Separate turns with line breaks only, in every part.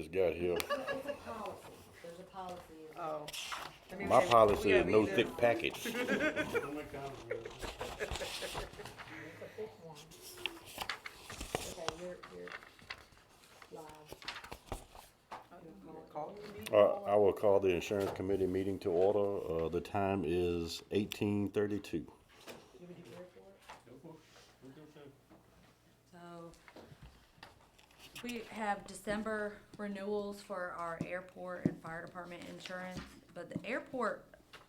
just got here.
It's a policy, there's a policy.
Oh.
My policy
We
is
have
no
either.
thick package.
Don't make comments.
It's a thick one. Okay, you're live.
Call the meeting.
I will call the insurance committee meeting to order. The time is 18:32.
You would do airport? So, we have December renewals for our airport and fire department insurance, but the airport,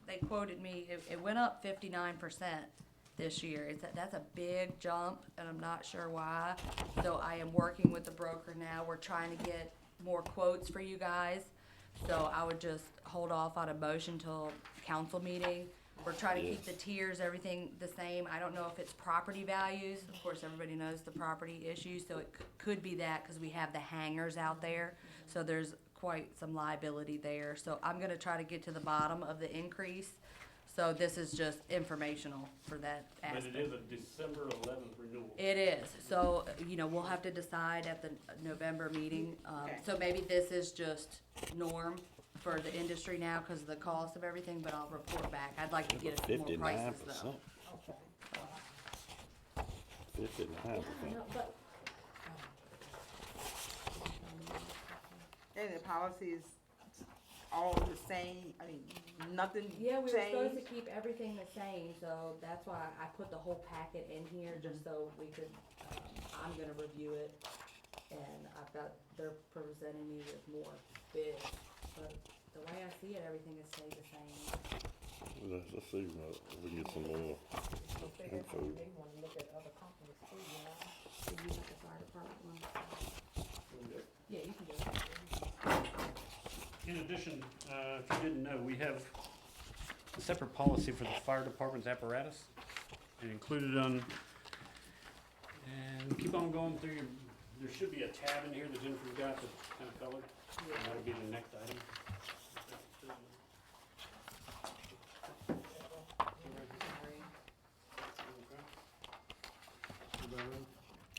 they quoted me, it went up 59% this year. That's a big jump, and I'm not sure why. So I am working with the broker now. We're trying to get more quotes for you guys. So I would just hold off on a motion till council meeting. We're trying to keep the tiers, everything the same. I don't know if it's property values. Of course, everybody knows the property issues, so it could be that, because we have the hangars out there. So there's quite some liability there. So I'm gonna try to get to the bottom of the increase. So this is just informational for that
But
aspect.
it is a December 11th renewal.
It is, so, we'll have to decide at the November meeting.
Okay.
So maybe this is just norm for the industry now because of the cost of everything, but I'll report back. I'd like to get a few more
59%.
prices though.
59%.
And the policy is all the same, I mean, nothing
Yeah, we were supposed to
changed?
keep everything the same, so that's why I put the whole packet in here, just so we could, I'm gonna review it. And they're presenting me with more bids, but the way I see it, everything has stayed the same.
Let's see if we can get some more info.
They wanna look at other companies too, So you got the fire department one? Yeah, you can do it.
In addition, if you didn't know, we have a separate policy for the fire department's apparatus. And included on, and keep on going through your, there should be a tab in here that Jennifer's got that's kind of colored. And that'll be the next item.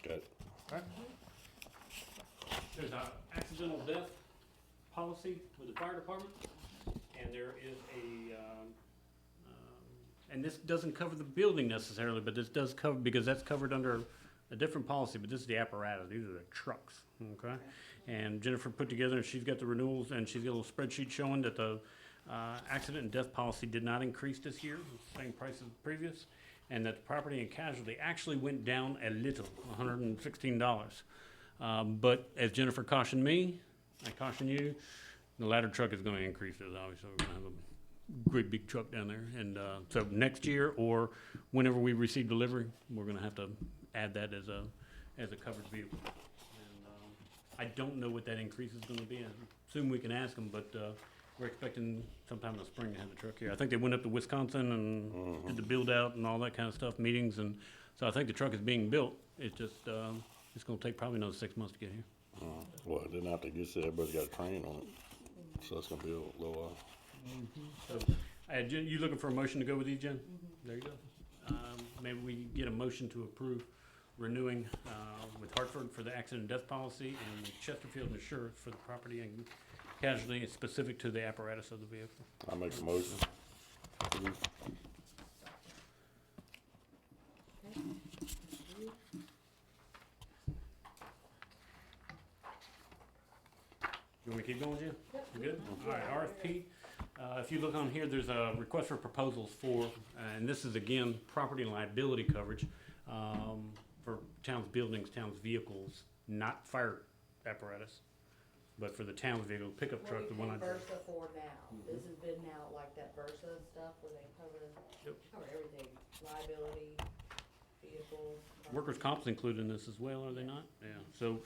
Got it.
Alright. There's an accidental death policy with the fire department, and there is and this doesn't cover the building necessarily, but this does cover, because that's covered under a different policy, but this is the apparatus, these are the trucks, okay? And Jennifer put together, and she's got the renewals, and she's got a little spreadsheet showing that the accident and death policy did not increase this year, same price as previous, and that the property and casualty actually went down a little, $116. But as Jennifer cautioned me, I caution you, the ladder truck is gonna increase this, obviously, we're gonna have a great big truck down there. And, so next year, or whenever we receive delivery, we're gonna have to add that as a covered vehicle. And, I don't know what that increase is gonna be, I assume we can ask them, but, we're expecting sometime in the spring to have the truck here. I think they went up to Wisconsin and did the build out and all that kind of stuff, meetings, and so I think the truck is being built. It's just, it's gonna take probably another 6 months to get here.
Well, then after it gets there, everybody's got a train on it. So it's gonna be a little while.
So, Jen, you looking for a motion to go with these, Jen? There you go. Maybe we get a motion to approve renewing, with Hartford for the accident and death policy and with Chesterfield Insurance for the property and casualty specific to the apparatus of the vehicle.
I make a motion.
You want me to keep going, Jen? You good? All right, RFP. If you look on here, there's a request for proposals for, and this is again, property and liability coverage, for town's buildings, town's vehicles, not fire apparatus, but for the town's vehicle, pickup truck, the one I
What we
drive.
pay Versa for now, this has been now like that Versa stuff where they
Yep.
cover everything, liability, vehicles.
Workers' comp's included in this as well, are they not? Yeah, so,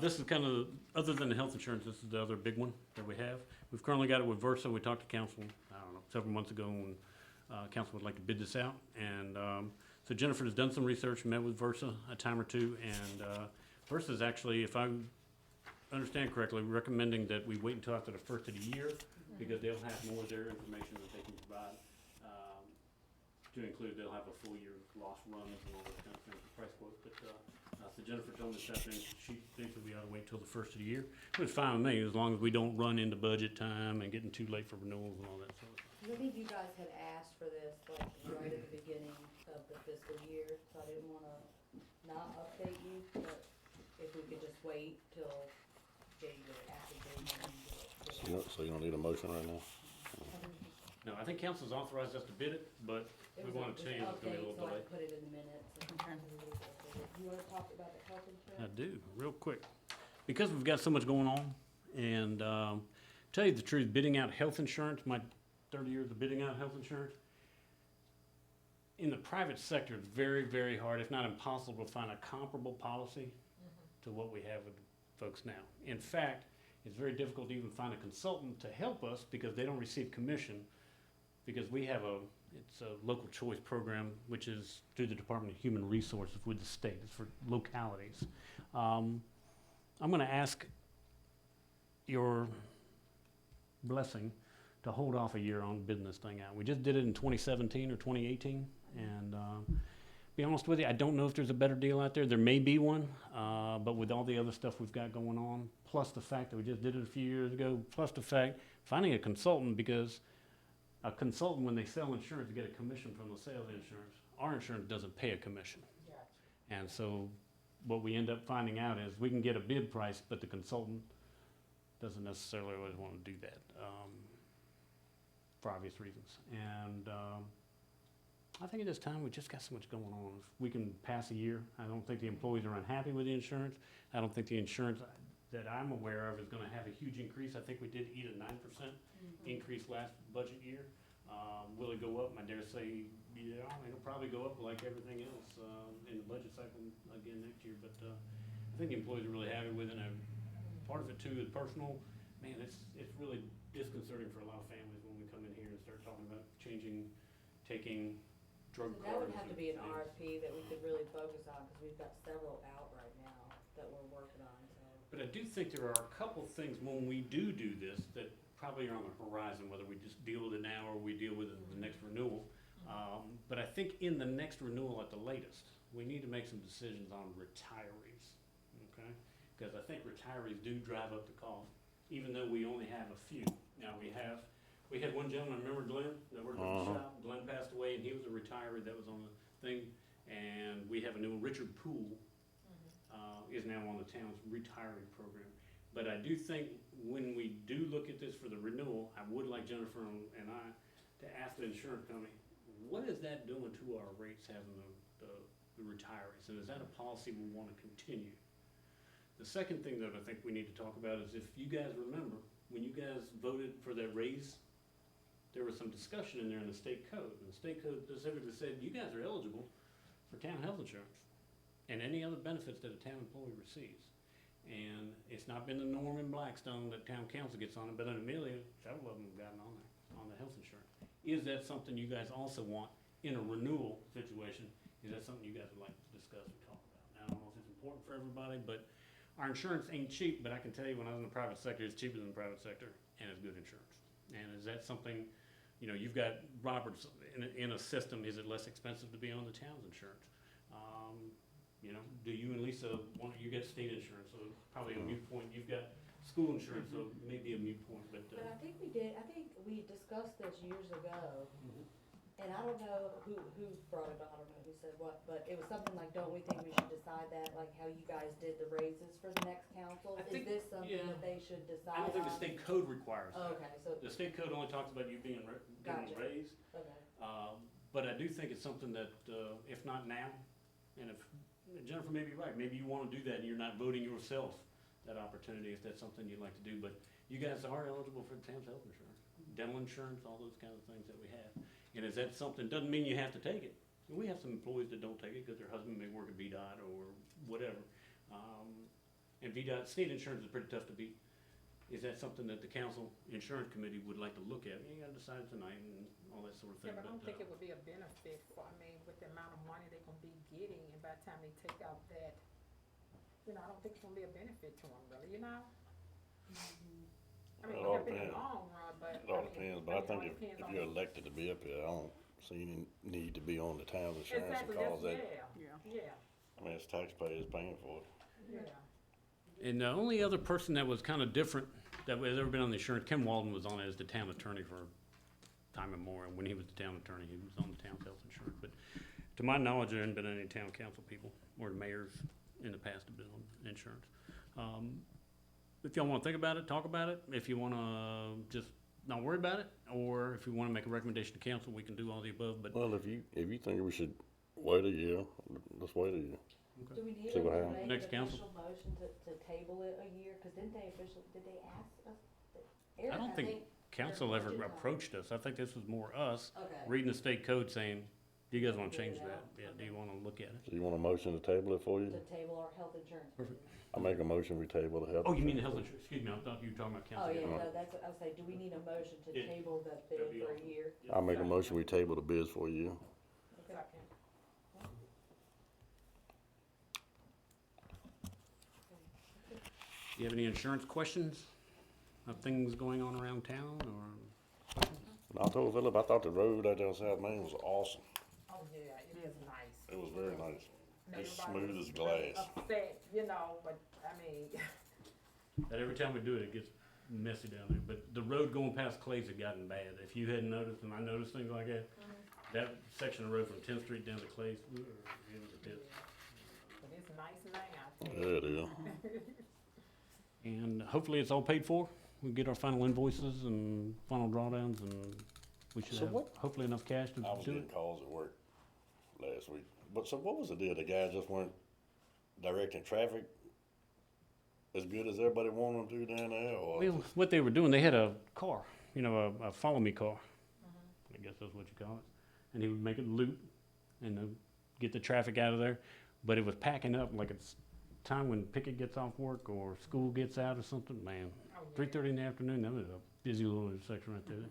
this is kind of, other than the health insurance, this is the other big one that we have. We've currently got it with Versa, we talked to council, I don't know, several months ago when, council would like to bid this out. And, so Jennifer has done some research, met with Versa a time or two, and, Versa is actually, if I understand correctly, recommending that we wait until after the first of the year, because they'll have more of their information that they can provide, to include, they'll have a full year loss runs and all those kind of things, the price quote, but, So Jennifer told me this afternoon, she thinks that we ought to wait till the first of the year. It's fine with me, as long as we don't run into budget time and getting too late for renewals and all that sort of stuff.
I think you guys had asked for this, like, right at the beginning of the fiscal year, so I didn't wanna not update you, but if we could just wait till January, after January.
So you don't need a motion right now?
No, I think council's authorized us to bid it, but we wanna tell you it's gonna be a little
So I
delay.
can put it in the minutes. You wanna talk about the health
I
insurance?
do, real quick. Because we've got so much going on, and tell you the truth, bidding out health insurance, my 30 years of bidding out health insurance, in the private sector, it's very, very hard, if not impossible, to find a comparable policy to what we have with folks now. In fact, it's very difficult to even find a consultant to help us because they don't receive commission, because we have it's a local choice program, which is through the Department of Human Resources with the state. It's for localities. I'm gonna ask your blessing to hold off a year on bidding this thing out. We just did it in 2017 or 2018, and be honest with you, I don't know if there's a better deal out there. There may be one, but with all the other stuff we've got going on, plus the fact that we just did it a few years ago, plus the fact finding a consultant, because a consultant, when they sell insurance, get a commission from the sale of insurance. Our insurance doesn't pay a commission. And so what we end up finding out is we can get a bid price, but the consultant doesn't necessarily always want to do that, for obvious reasons. And I think at this time, we just got so much going on. If we can pass a year, I don't think the employees are unhappy with the insurance. I don't think the insurance that I'm aware of is gonna have a huge increase. I think we did eat a 9% increase last budget year. Will it go up? I dare say, yeah, it'll probably go up like everything else, in the budget cycle again next year. But, I think the employees are really happy with it. And part of it too is personal. Man, it's really disconcerting for a lot of families when we come in here and start talking about taking drug
So
cards.
that would have to
and
be an
things.
RFP that we could really focus on, cause we've got several out right now that we're working on, so.
But I do think there are a couple things when we do this that probably are on the horizon, whether we just deal with it now or we deal with it in the next renewal. But I think in the next renewal at the latest, we need to make some decisions on retirees, okay? Because I think retirees do drive up the cost, even though we only have a few. Now, we had one gentleman, remember Glenn, that worked at the shop? Glenn passed away, and he was a retiree that was on the thing. And we have a new one, Richard Poole, is now on the town's retiree program. But I do think when we do look at this for the renewal, I would like Jennifer and I to ask the insurance company, what is that doing to our rates having the retirees? And is that a policy we want to continue? The second thing that I think we need to talk about is, if you guys remember, when you guys voted for that raise, there was some discussion in there in the state code. And the state code specifically said, you guys are eligible for town health insurance and any other benefits that a town employee receives. And it's not been the norm in Blackstone that town council gets on it, but in Amelia, several of them have gotten on there, on the health insurance. Is that something you guys also want in a renewal situation? Is that something you guys would like to discuss or talk about? Now, I don't know if it's important for everybody, but our insurance ain't cheap, but I can tell you when I was in the private sector, it's cheaper than the private sector, and it's good insurance. And is that something, you know, you've got Roberts in a system, is it less expensive to be on the town's insurance? You know, do you and Lisa you get state insurance, so probably a moot point. You've got school insurance, so maybe a moot point, but,
But I think we discussed this years ago, and I don't know who brought it up, I don't know who said what, but it was something like, don't we think we should decide that, like how you guys did the raises for the next council?
I
Is
think-
this something
yeah.
that they should decide
I don't think the
on?
state code requires that.
Okay, so,
The state code only talks about you being getting
Gotcha.
raised.
okay.
But I do think it's something that, if not now, and if, Jennifer may be right, maybe you wanna do that and you're not voting yourself that opportunity, if that's something you'd like to do, but you guys are eligible for the town's health insurance, dental insurance, all those kind of things that we have. And is that something, doesn't mean you have to take it. We have some employees that don't take it because their husband may work at VDOT or whatever. And VDOT, state insurance is pretty tough to beat. Is that something that the council insurance committee would like to look at? You gotta decide tonight and all that sort of thing.
Yeah, but I don't think it would be a benefit for, I mean, with the amount of money they're gonna be getting, and by the time they take out that, you know, I don't think it's gonna be a benefit to them, really, you know? I mean,
It all
it'll be in the
depends.
long run, but.
It all depends, but I think
it depends
if
on
you're
the-
elected to be up here, I don't see any need to be on the town's insurance and
Exactly,
cause
that's,
that.
yeah,
Yeah.
yeah.
I mean, it's taxpayers paying for it.
Yeah.
And the only other person that was kind of different, that has ever been on the insurance, Kim Walden was on it as the town attorney for time immemorial. When he was the town attorney, he was on the town's health insurance. But to my knowledge, there hasn't been any town council people or mayors in the past have been on insurance. If y'all wanna think about it, talk about it. If you wanna just not worry about it, or if you wanna make a recommendation to council, we can do all the above, but
Well, if you think we should wait a year, let's wait a year.
Do we need
See what
to
happens.
make
Next
an
council?
official motion to table it a year? Cause did they ask us?
I don't think council ever approached us. I think this was more us
Okay.
reading the state code saying, do you guys wanna change that? Yeah, do you wanna look at it?
So you want a motion to table it for you?
To table our health insurance.
Perfect.
I make a motion, we table the health.
Oh, you mean the
insurance.
health insurance, excuse me, I thought you were talking about
Oh,
council.
yeah, no, that's what I was saying. Do we need a motion to
Yeah.
table the
That'd
bid
be
for a
awesome.
year?
I make a motion, we table the bids for a year.
Second.
Do you have any insurance questions of things going on around town or?
And I told Philip, I thought the road out there on South Main was awesome.
Oh, yeah, it is nice.
It was very nice.
And
It's
everybody
smooth
was
as
really
glass.
Upset, you know, but, I mean,
That every time we do it, it gets messy down there, but the road going past Clay's had gotten bad. If you hadn't noticed, and I noticed things like that, that section of road from 10th Street down to Clay's, it was a pit.
but it's nice now.
Yeah, it is.
And hopefully it's all paid for. We get our final invoices and final drawdowns, and we should
So
have
what-
hopefully enough cash to
I was
do
getting
it.
calls at work last week. But so what was the deal? The guys just weren't directing traffic as good as everybody wanted them to down there, or?
Well, what they were doing, they had a car, you know, a follow me car. I guess that's what you call it. And he would make it loop and get the traffic out of there. But it was packing up like it's time when Pickett gets off work or school gets out or something, man.
Oh, yeah.
3:30 in the afternoon, that was a busy little intersection right there.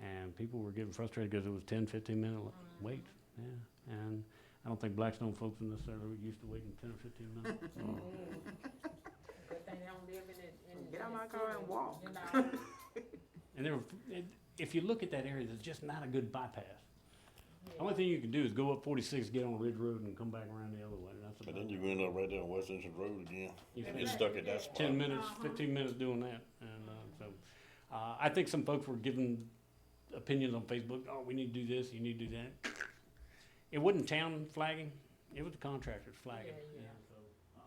And people were getting frustrated because it was 10, 15-minute wait. Yeah. And I don't think Blackstone folks necessarily used to waiting 10 or 15 minutes.
Good thing they don't live in
Get out
in
my
the
car and
city,
walk.
You know,
And there were, if you look at that area, there's just not a good bypass. The only thing you can do is go up 46, get on Ridge Road, and come back around the other way. That's
But
about
then
it.
you end up right there on West Entrance Road again.
You
And
spend
get stuck at that spot.
10 minutes, 15 minutes doing that. And I think some folks were giving opinions on Facebook. Oh, we need to do this. You need to do that. It wasn't town flagging. It was the contractors flagging.
Yeah, yeah.
So,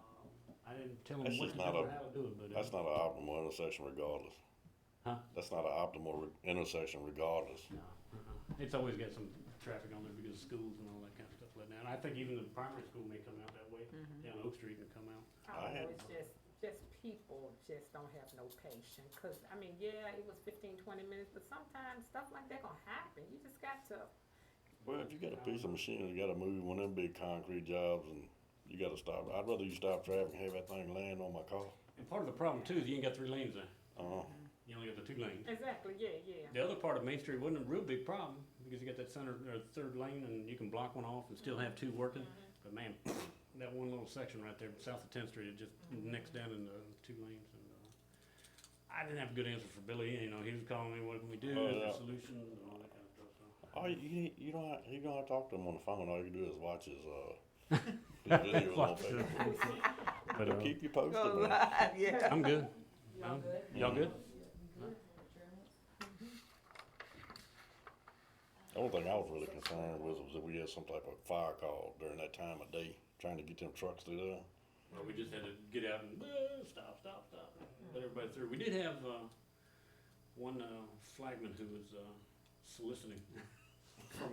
I didn't tell them
That's
what
just
to
not
do or
a-
how to do it. But
That's not an optimal intersection regardless.
Huh?
That's not an optimal intersection regardless.
No, it's always got some traffic on there because of schools and all that kind of stuff letting out. I think even the primary school may come out that way, down Oak Street and come out.
I
I
don't know,
had-
it's just people just don't have no patience, cause, I mean, yeah, it was 15, 20 minutes, but sometimes stuff like that gonna happen, you just got to,
Well, if you got a piece of machinery, you gotta move one of them big concrete jobs and you gotta stop. I'd rather you stop traffic and have that thing land on my car.
And part of the problem too is you ain't got 3 lanes there.
Uh,
You only got the 2 lanes.
exactly, yeah.
The other part of Main Street wasn't a real big problem because you got that center or 3rd lane and you can block one off and still have 2 working. But man, that one little section right there south of 10th Street, it just necks down in the 2 lanes. And I didn't have a good answer for Billy. You know, he was calling me, what can we do?
Oh,
Is there
yeah.
a solution and all that kind of stuff. So.
oh, you don't have to talk to him on the phone. All you can do is watch his videos on Facebook.
But
He'll keep you posted,
Go
man.
live, yeah.
I'm good.
Y'all good?
Y'all good?
The only thing I was really concerned with was that we had some type of fire call during that time of day, trying to get them trucks through there.
Well, we just had to get out and stop, let everybody through. We did have one flagman who was soliciting from